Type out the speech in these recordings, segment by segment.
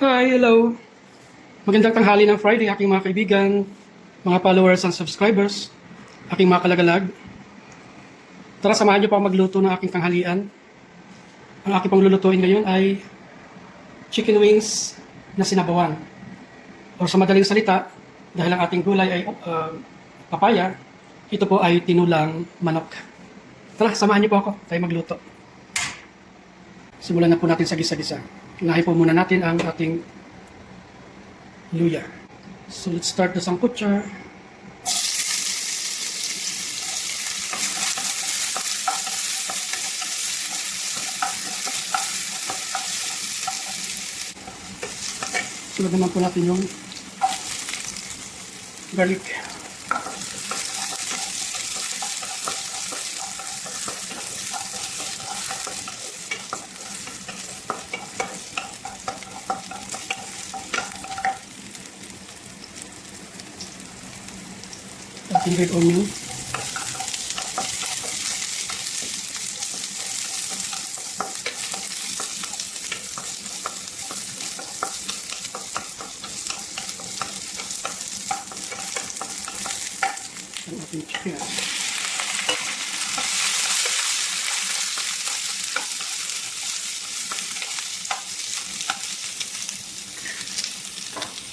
Hi, hello. Magandang tanghali ng Friday, aking mga kaibigan, mga followers and subscribers, aking mga kalagalag. Tara, samahan niyo pa ako magluto ng aking tanghalian. Ang aking pang lulutuin ngayon ay chicken wings na sinabawan. O sa madaling salita, dahil ang ating gulay ay papaya, ito po ay tinulang manok. Tara, samahan niyo po ako, tayo magluto. Simulan na po natin sa gisa-gisa. Unahin po muna natin ang ating luya. So let's start the sangkutsa. Sunod naman po natin yung garlic. Ating red onion. Ang ating chicken.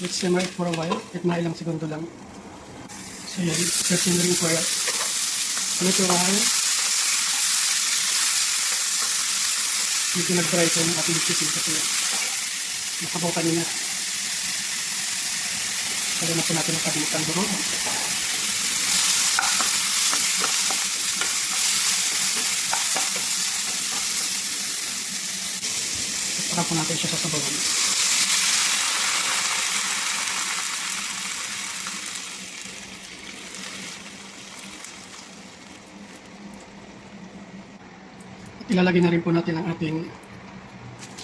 Let's simmer it for a while. Kahit mga ilang segundo lang. So yan, simmering for a little while. Medyo nag-dry ito yung ating chicken kasi nakabaw kanina. Kaya na po natin ang kabitan duro. Saka po natin siya sa sabawan. Ilalagay na rin po natin ang ating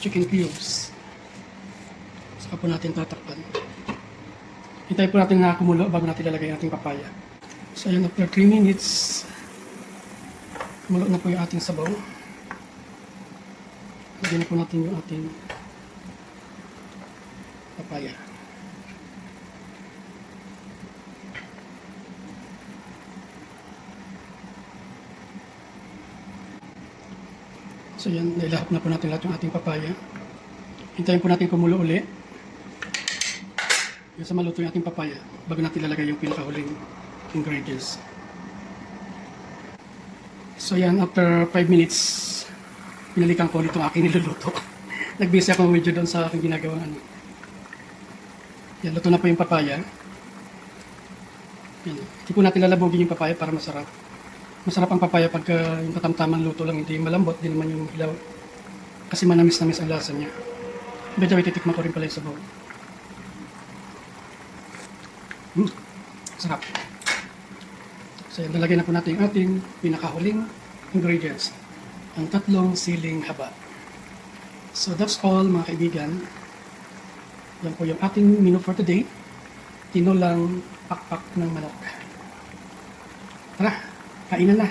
chicken cubes. Saka po natin tatakpan. Hintayin po natin na kumulo bago natin ilalagay ang ating papaya. So ayan, after 3 minutes, kumulo na po yung ating sabaw. Lagyan na po natin yung ating papaya. So yan, nailahap na po natin lahat yung ating papaya. Hintayin po natin kumulo uli. Yung sa maluto yung ating papaya, bago natin ilalagay yung pinakahuling ingredients. So yan, after 5 minutes, pinalikan ko ulit itong aking niluluto. Nagbisi ako medyo doon sa aking ginagawang ano. Yan, luto na po yung papaya. Yan, hindi po natin lalabogin yung papaya para masarap. Masarap ang papaya pagka yung katamtamang luto lang, hindi malambot, hindi naman yung hilaw. Kasi manamis-namis ang lasa niya. Medyo titikman ko rin pala yung sabaw. Sarap. So yan, nalagay na po natin yung ating pinakahuling ingredients. Ang 3 siling haba. So that's all mga kaibigan. Yan po yung ating menu for today. Tinulang pakpak ng manok. Tara! Kainan na.